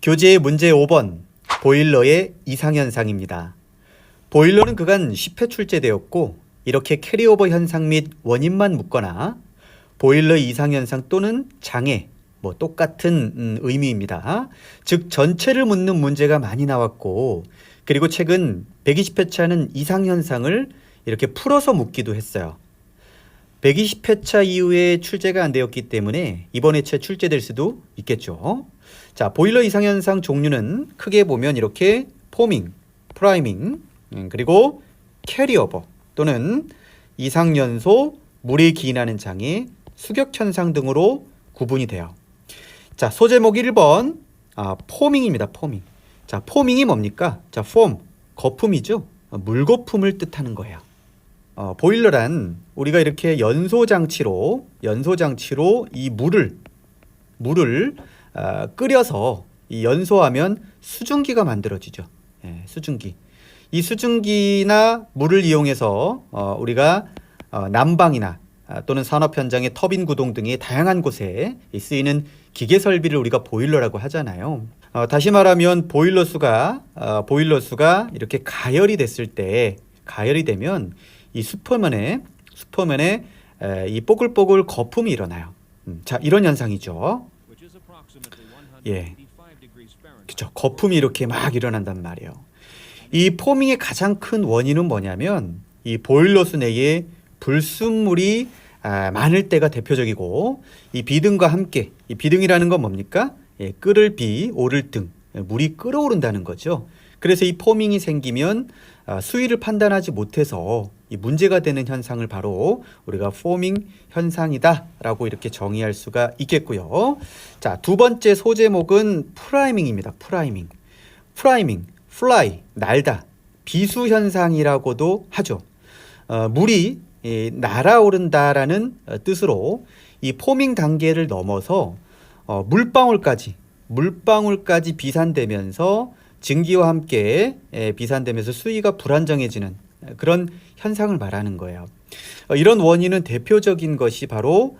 교재 문제 5번 보일러의 이상현상입니다. 보일러는 그간 10회 출제되었고 이렇게 캐리오버 현상 및 원인만 묻거나 보일러 이상현상 또는 장애 똑같은 의미입니다. 즉 전체를 묻는 문제가 많이 나왔고 그리고 최근 120회차는 이상현상을 이렇게 풀어서 묻기도 했어요. 120회차 이후에 출제가 안 되었기 때문에 이번 회차에 출제될 수도 있겠죠. 자, 보일러 이상현상 종류는 크게 보면 이렇게 포밍, 프라이밍, 그리고 캐리오버 또는 이상연소, 물이 기인하는 장애, 수격현상 등으로 구분이 돼요. 자, 소제목 1번 포밍입니다. 포밍. 자, 포밍이 뭡니까? 자, 폼, 거품이죠. 물거품을 뜻하는 거예요. 보일러란 우리가 이렇게 연소장치로 이 물을 끓여서 이 연소하면 수증기가 만들어지죠. 예, 수증기. 이 수증기나 물을 이용해서 우리가 난방이나 또는 산업 현장의 터빈 구동 등의 다양한 곳에 쓰이는 기계 설비를 우리가 보일러라고 하잖아요. 다시 말하면 보일러 수가 이렇게 가열이 되면 이 수포면에 이 뽀글뽀글 거품이 일어나요. 자, 이런 현상이죠. 예, 그렇죠. 거품이 이렇게 막 일어난단 말이에요. 이 포밍의 가장 큰 원인은 뭐냐면 이 보일러수 내에 불순물이 많을 때가 대표적이고 이 비등과 함께 이 비등이라는 건 뭡니까? 예, 끓을 비, 오를 등 물이 끓어오른다는 거죠. 그래서 이 포밍이 생기면 수위를 판단하지 못해서 이 문제가 되는 현상을 바로 우리가 포밍 현상이다라고 이렇게 정의할 수가 있겠고요. 자, 두 번째 소제목은 프라이밍입니다. 프라이밍, fly, 날다, 비수 현상이라고도 하죠. 물이 날아오른다라는 뜻으로 이 포밍 단계를 넘어서 물방울까지 비산되면서 증기와 함께 비산되면서 수위가 불안정해지는 그런 현상을 말하는 거예요. 이런 원인은 대표적인 것이 바로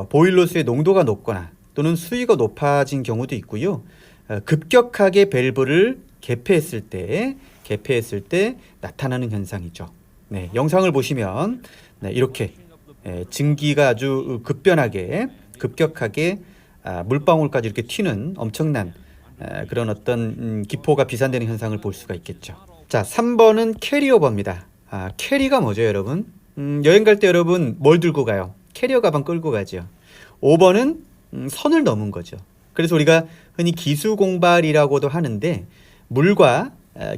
보일러수의 농도가 높거나 또는 수위가 높아진 경우도 있고요. 급격하게 밸브를 개폐했을 때 나타나는 현상이죠. 네, 영상을 보시면 이렇게 증기가 아주 급격하게 물방울까지 이렇게 튀는 엄청난 그런 어떤 기포가 비산되는 현상을 볼 수가 있겠죠. 자, 3번은 캐리오버입니다. 캐리가 뭐죠, 여러분? 여행 갈 때 여러분 뭘 들고 가요? 캐리어 가방 끌고 가죠. 5번은 선을 넘은 거죠. 그래서 우리가 흔히 기수공발이라고도 하는데 물과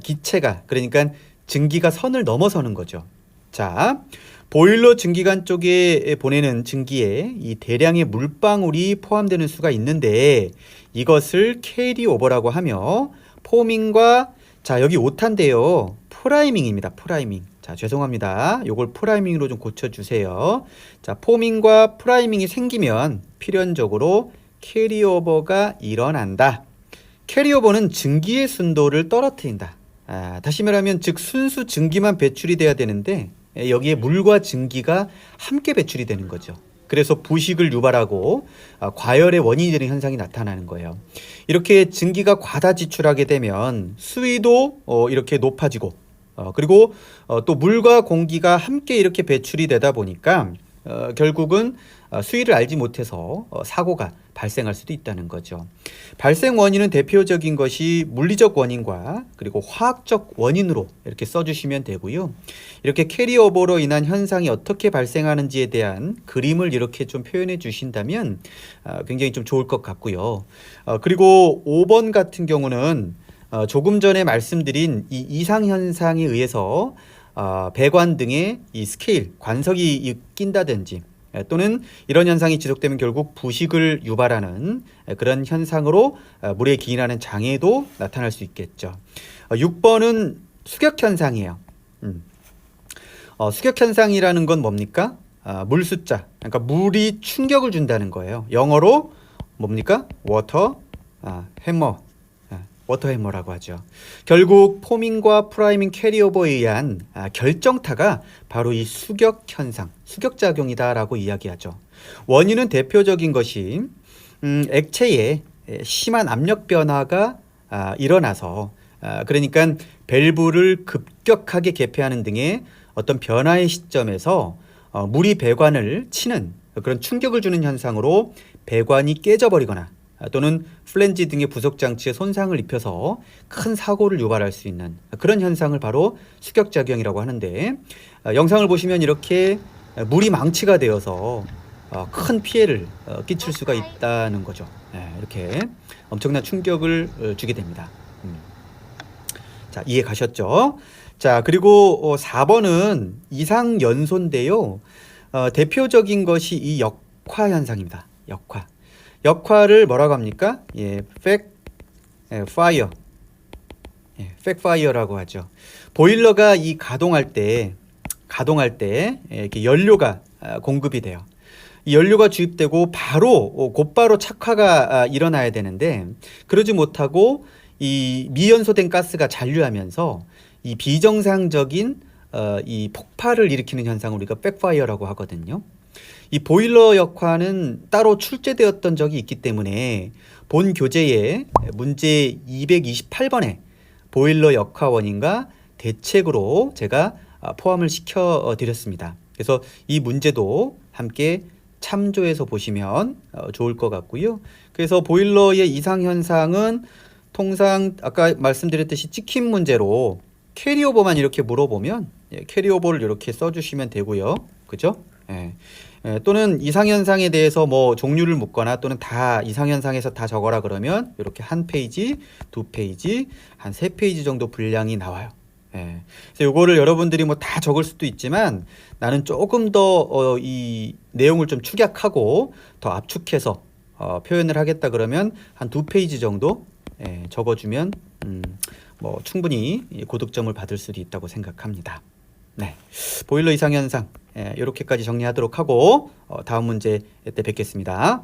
기체가 그러니까 증기가 선을 넘어서는 거죠. 자, 보일러 증기관 쪽에 보내는 증기에 이 대량의 물방울이 포함되는 수가 있는데 이것을 캐리오버라고 하며 포밍과 자, 여기 오탄데요. 프라이밍입니다. 프라이밍. 자, 죄송합니다. 요걸 프라이밍으로 좀 고쳐주세요. 자, 포밍과 프라이밍이 생기면 필연적으로 캐리오버가 일어난다. 캐리오버는 증기의 순도를 떨어뜨린다. 다시 말하면 즉 순수 증기만 배출이 돼야 되는데 여기에 물과 증기가 함께 배출이 되는 거죠. 그래서 부식을 유발하고 과열의 원인이 되는 현상이 나타나는 거예요. 이렇게 증기가 과다 지출하게 되면 수위도 이렇게 높아지고 그리고 또 물과 공기가 함께 이렇게 배출이 되다 보니까 결국은 수위를 알지 못해서 사고가 발생할 수도 있다는 거죠. 발생 원인은 대표적인 것이 물리적 원인과 그리고 화학적 원인으로 이렇게 써주시면 되고요. 이렇게 캐리오버로 인한 현상이 어떻게 발생하는지에 대한 그림을 이렇게 좀 표현해 주신다면 굉장히 좀 좋을 것 같고요. 그리고 5번 같은 경우는 조금 전에 말씀드린 이 이상현상에 의해서 배관 등의 이 스케일, 관석이 낀다든지 또는 이런 현상이 지속되면 결국 부식을 유발하는 그런 현상으로 물에 기인하는 장애도 나타날 수 있겠죠. 6번은 수격현상이에요. 수격현상이라는 건 뭡니까? 물 숫자, 그러니까 물이 충격을 준다는 거예요. 영어로 뭡니까? 워터해머라고 하죠. 결국 포밍과 프라이밍 캐리오버에 의한 결정타가 바로 이 수격현상, 수격작용이다라고 이야기하죠. 원인은 대표적인 것이 액체에 심한 압력 변화가 일어나서 그러니까 밸브를 급격하게 개폐하는 등의 어떤 변화의 시점에서 물이 배관을 치는 그런 충격을 주는 현상으로 배관이 깨져버리거나 또는 플랜지 등의 부속 장치에 손상을 입혀서 큰 사고를 유발할 수 있는 그런 현상을 바로 수격작용이라고 하는데, 영상을 보시면 이렇게 물이 망치가 되어서 큰 피해를 끼칠 수가 있다는 거죠. 이렇게 엄청난 충격을 주게 됩니다. 자, 이해 가셨죠? 자, 그리고 4번은 이상연소인데요. 대표적인 것이 이 역화 현상입니다. 역화를 뭐라고 합니까? 팩파이어. 팩파이어라고 하죠. 보일러가 이 가동할 때 이렇게 연료가 공급이 돼요. 이 연료가 주입되고 곧바로 착화가 일어나야 되는데, 그러지 못하고 이 미연소된 가스가 잔류하면서 이 비정상적인 이 폭발을 일으키는 현상을 우리가 백파이어라고 하거든요. 이 보일러 역화는 따로 출제되었던 적이 있기 때문에 본 교재에 문제 228번에 보일러 역화 원인과 대책으로 제가 포함을 시켜 드렸습니다. 그래서 이 문제도 함께 참조해서 보시면 좋을 것 같고요. 그래서 보일러의 이상 현상은 통상 아까 말씀드렸듯이 찍힌 문제로 캐리오버만 이렇게 물어보면 캐리오버를 이렇게 써주시면 되고요. 그죠? 또는 이상현상에 대해서 뭐 종류를 묻거나 또는 다 이상현상에서 다 적어라 그러면 이렇게 한 페이지, 두 페이지, 한 세 페이지 정도 분량이 나와요. 그래서 요거를 여러분들이 뭐 다 적을 수도 있지만 나는 조금 더 이 내용을 좀 축약하고 더 압축해서 표현을 하겠다 그러면 한 두 페이지 정도 적어주면 뭐 충분히 고득점을 받을 수도 있다고 생각합니다. 네, 보일러 이상현상 이렇게까지 정리하도록 하고 다음 문제 때 뵙겠습니다.